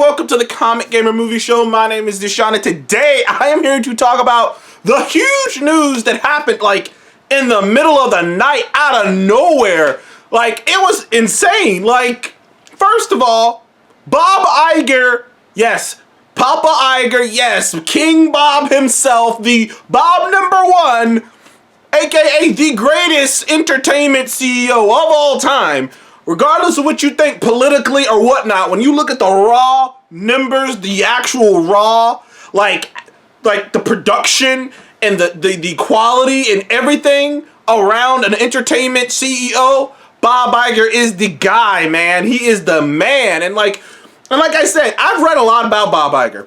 welcome to the Comic Gamer Movie Show. My name is Deshaun, and today I am here to talk about the huge news that happened like in the middle of the night out of nowhere. Like, it was insane. Like, first of all, Bob Iger, yes, Papa Iger, yes, King Bob himself, the Bob #1, aka the greatest entertainment CEO of all time, regardless of what you think politically or whatnot, when you look at the raw numbers, the actual raw, like the production and the quality and everything around an entertainment CEO, Bob Iger is the guy, man. He is the man. And like I said, I've read a lot about Bob Iger.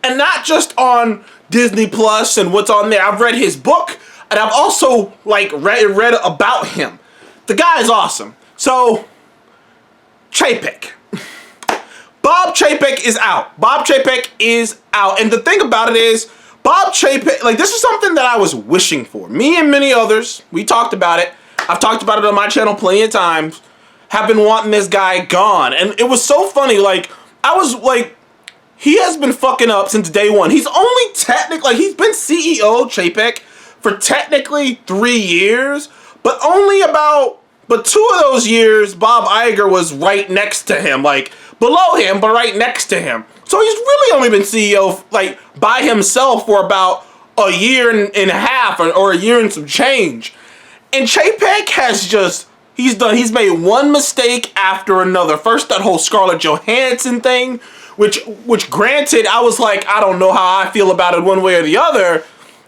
And not just on Disney Plus and what's on there. I've read his book, and I've also like read about him. The guy is awesome. So, Chapek. Bob Chepek is out. Bob Chepek is out. And the thing about it is, Bob Chepek, like, this is something that I was wishing for. Me and many others, we talked about it. I've talked about it on my channel plenty of times. Have been wanting this guy gone. And it was so funny. Like, I was like, he has been fucking up since day one. He's only technically, like, he's been CEO, Chapek, for technically 3 years. But But 2 of those years, Bob Iger was right next to him, like below him, but right next to him. So he's really only been CEO like by himself for about a year and a half or a year and some change. And Chapek has just, he's made one mistake after another. First, that whole Scarlett Johansson thing, which granted, I was like, I don't know how I feel about it one way or the other,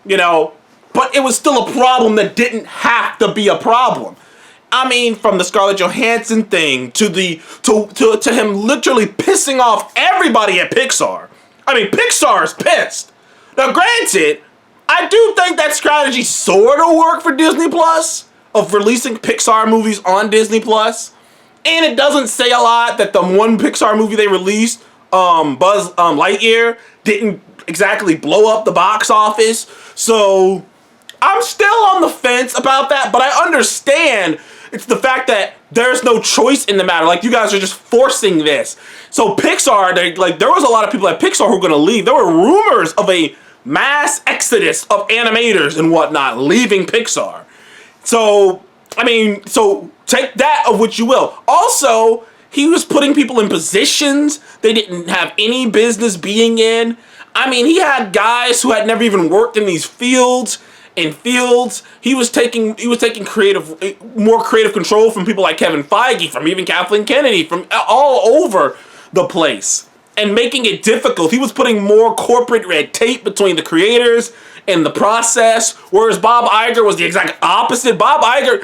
you know, but it was still a problem that didn't have to be a problem. I mean, from the Scarlett Johansson thing to him literally pissing off everybody at Pixar. I mean, Pixar is pissed. Now, granted, I do think that strategy sort of worked for Disney Plus of releasing Pixar movies on Disney Plus, and it doesn't say a lot that the one Pixar movie they released, Buzz Lightyear, didn't exactly blow up the box office. So I'm still on the fence about that, but I understand. It's the fact that there's no choice in the matter. Like, you guys are just forcing this. So Pixar, there was a lot of people at Pixar who were going to leave. There were rumors of a mass exodus of animators and whatnot leaving Pixar. So, I mean, so take that of what you will. Also, he was putting people in positions they didn't have any business being in. I mean, he had guys who had never even worked in these fields. He was taking more creative control from people like Kevin Feige, from even Kathleen Kennedy, from all over the place, and making it difficult. He was putting more corporate red tape between the creators and the process, whereas Bob Iger was the exact opposite. Bob Iger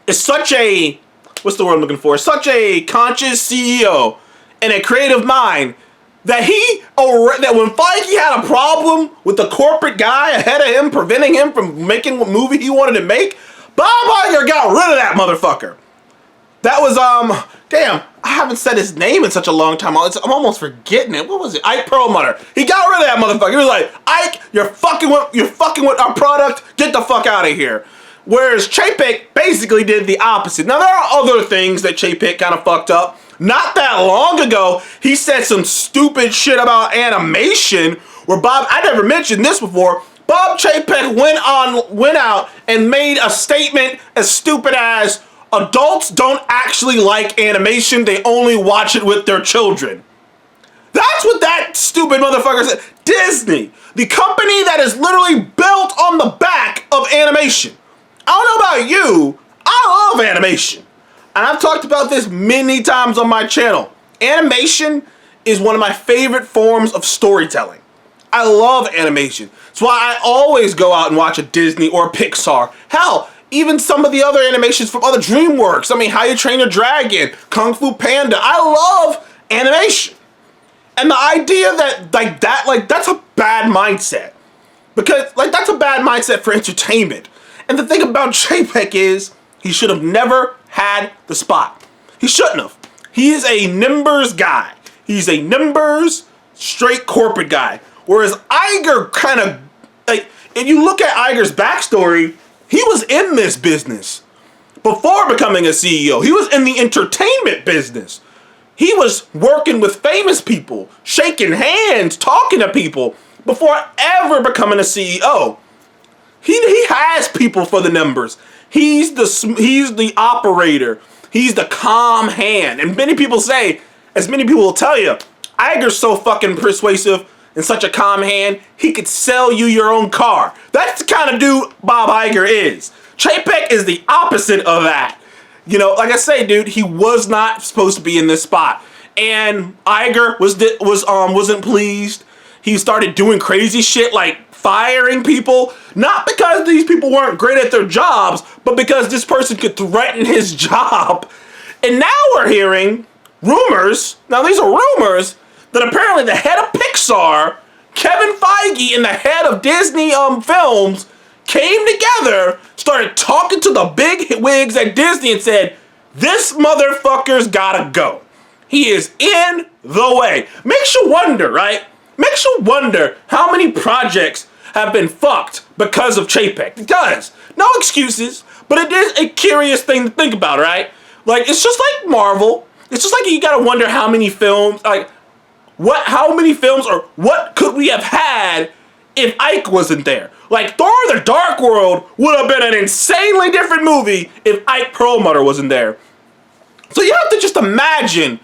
is such a, what's the word I'm looking for? Such a conscious CEO and a creative mind that when Feige had a problem with the corporate guy ahead of him, preventing him from making what movie he wanted to make, Bob Iger got rid of that motherfucker. That was, damn, I haven't said his name in such a long time. I'm almost forgetting it. What was it? Ike Perlmutter. He got rid of that motherfucker. He was like, Ike, you're fucking with our product. Get the fuck out of here. Whereas Chapek basically did the opposite. Now, there are other things that Chapek kind of fucked up. Not that long ago, he said some stupid shit about animation where I never mentioned this before, Bob Chapek went out and made a statement as stupid as, adults don't actually like animation, they only watch it with their children. That's what that stupid motherfucker said. Disney, the company that is literally built on the back of animation. I don't know about you, I love animation. And I've talked about this many times on my channel. Animation is one of my favorite forms of storytelling. I love animation. That's why I always go out and watch a Disney or a Pixar. Hell, even some of the other animations from other DreamWorks. I mean, How You Train Your Dragon, Kung Fu Panda. I love animation. And the idea that, that's a bad mindset. Because, that's a bad mindset for entertainment. And the thing about Chapek is, he should have never had the spot. He shouldn't have. He is a numbers guy. He's a numbers, straight corporate guy. Whereas Iger kind of, if you look at Iger's backstory, he was in this business before becoming a CEO. He was in the entertainment business. He was working with famous people, shaking hands, talking to people before ever becoming a CEO. He has people for the numbers. He's the operator. He's the calm hand. And many people say, as many people will tell you, Iger's so fucking persuasive and such a calm hand, he could sell you your own car. That's the kind of dude Bob Iger is. Chapek is the opposite of that. You know, like I say, dude, he was not supposed to be in this spot. And Iger wasn't pleased. He started doing crazy shit like firing people, not because these people weren't great at their jobs, but because this person could threaten his job. And now we're hearing rumors, now these are rumors, that apparently the head of Pixar, Kevin Feige, and the head of Disney films came together, started talking to the big wigs at Disney and said, this motherfucker's gotta go. He is in the way. Makes you wonder, right? Makes you wonder how many projects have been fucked because of Chapek. It does. No excuses, but it is a curious thing to think about, right? Like, it's just like Marvel. It's just like you gotta wonder how many films, like, how many films or what could we have had if Ike wasn't there? Like, Thor the Dark World would have been an insanely different movie if Ike Perlmutter wasn't there. So you have to just imagine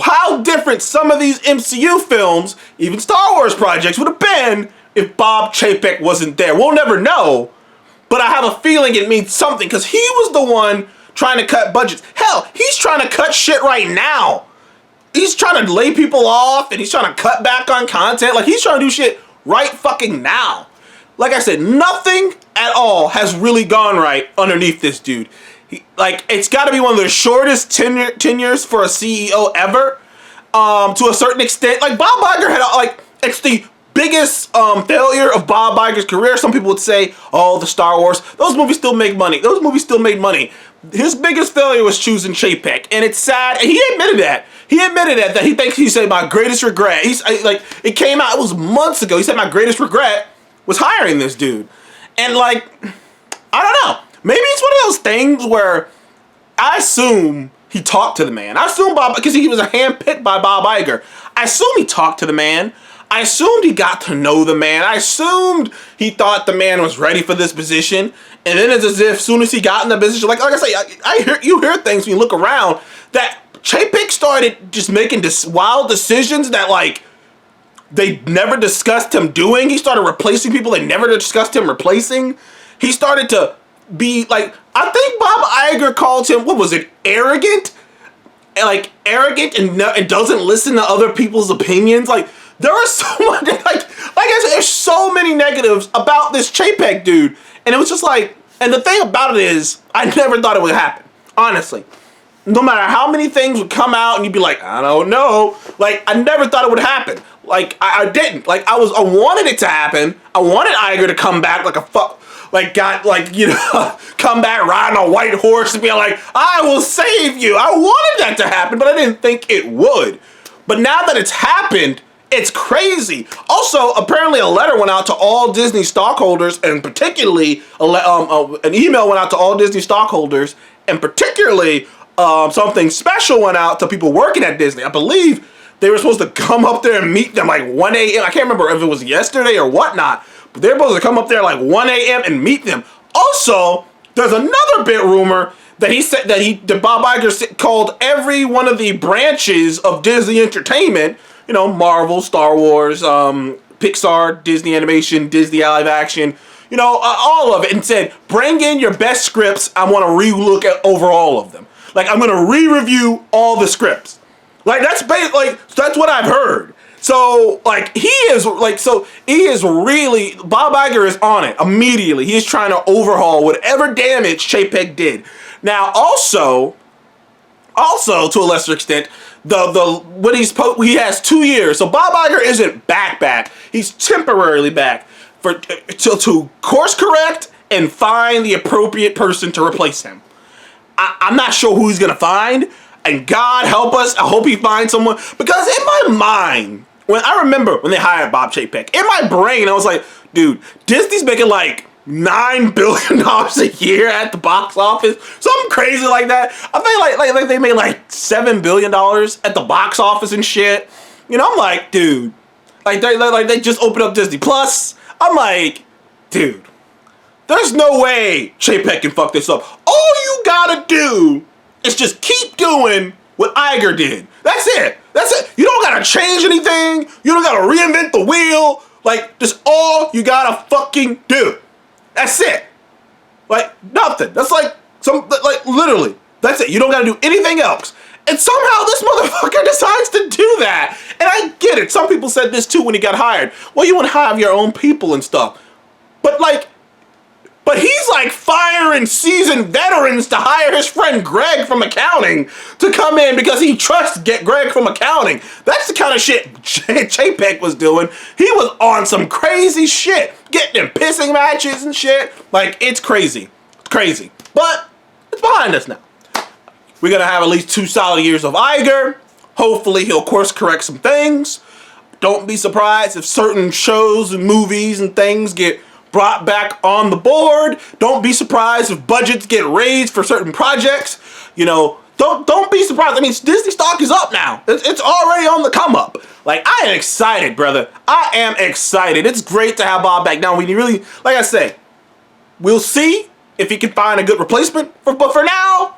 how different some of these MCU films, even Star Wars projects, would have been if Bob Chepek wasn't there. We'll never know, but I have a feeling it means something because he was the one trying to cut budgets. Hell, he's trying to cut shit right now. He's trying to lay people off and he's trying to cut back on content. Like, he's trying to do shit right fucking now. Like I said, nothing at all has really gone right underneath this dude. It's got to be one of the shortest tenures for a CEO ever. To a certain extent, like Bob Iger had, it's the biggest failure of Bob Iger's career. Some people would say, oh, the Star Wars, those movies still make money. Those movies still made money. His biggest failure was choosing Chapek, and it's sad. And he admitted that. He admitted that he thinks, he said, my greatest regret. It came out, it was months ago. He said, my greatest regret was hiring this dude. And I don't know. Maybe it's one of those things where I assume he talked to the man. I assume because he was handpicked by Bob Iger. I assume he talked to the man. I assumed he got to know the man. I assumed he thought the man was ready for this position. And then it's as if as soon as he got in the position, like I say, you hear things when you look around that Chapek started just making this wild decisions that they never discussed him doing. He started replacing people they never discussed him replacing. He started to be I think Bob Iger called him, what was it, arrogant? Arrogant and doesn't listen to other people's opinions. There are so much, I said, there's so many negatives about this Chapek dude. And it was just and the thing about it is, I never thought it would happen. Honestly. No matter how many things would come out and you'd be like, I don't know. I never thought it would happen. I didn't. I wanted it to happen. I wanted Iger to come back come back riding a white horse and be like, I will save you. I wanted that to happen, but I didn't think it would. But now that it's happened, it's crazy. Also, apparently a letter went out to all Disney stockholders, and particularly an email went out to all Disney stockholders, and particularly something special went out to people working at Disney. I believe they were supposed to come up there and meet them 1 a.m. I can't remember if it was yesterday or whatnot, but they're supposed to come up there 1 a.m. and meet them. Also, there's another bit rumor that he said that Bob Iger called every one of the branches of Disney Entertainment, Marvel, Star Wars, Pixar, Disney Animation, Disney live action, all of it, and said, bring in your best scripts. I want to re-look at over all of them. I'm going to re-review all the scripts. That's what I've heard. So, he is really, Bob Iger is on it immediately. He is trying to overhaul whatever damage Chapek did. Now, also, to a lesser extent, he has 2 years. So Bob Iger isn't back. He's temporarily back to course correct and find the appropriate person to replace him. I'm not sure who he's going to find, and God help us, I hope he finds someone, because in my mind, I remember when they hired Bob Chapek, in my brain, I was like, dude, Disney's making $9 billion a year at the box office, something crazy like that. I think like they made like $7 billion at the box office and shit. You know, I'm like, dude, like they just opened up Disney Plus. I'm like, dude, there's no way Chapek can fuck this up. All you gotta do is just keep doing what Iger did. That's it. That's it. You don't gotta change anything. You don't gotta reinvent the wheel. Like, that's all you gotta fucking do. That's it. Like, nothing. That's like literally. That's it. You don't gotta do anything else. And somehow this motherfucker decides to do that. And I get it. Some people said this too when he got hired. Well, you want to have your own people and stuff. But he's like firing seasoned veterans to hire his friend Greg from accounting to come in because he trusts Greg from accounting. That's the kind of shit Chapek was doing. He was on some crazy shit. Getting in pissing matches and shit. Like, it's crazy. It's crazy. But it's behind us now. We're going to have at least 2 solid years of Iger. Hopefully he'll course correct some things. Don't be surprised if certain shows and movies and things get brought back on the board. Don't be surprised if budgets get raised for certain projects. You know, don't be surprised. I mean, Disney stock is up now. It's already on the come up. Like, I am excited, brother. I am excited. It's great to have Bob back. Now, we really, like I say, we'll see if he can find a good replacement. But for now,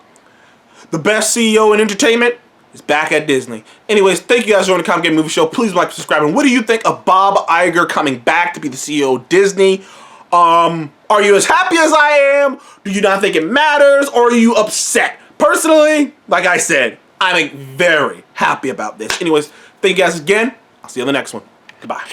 the best CEO in entertainment is back at Disney. Anyways, thank you guys for joining the Comic Game Movie Show. Please like, subscribe, and what do you think of Bob Iger coming back to be the CEO of Disney? Are you as happy as I am? Do you not think it matters? Or are you upset? Personally, like I said, I'm very happy about this. Anyways, thank you guys again. I'll see you on the next one. Goodbye.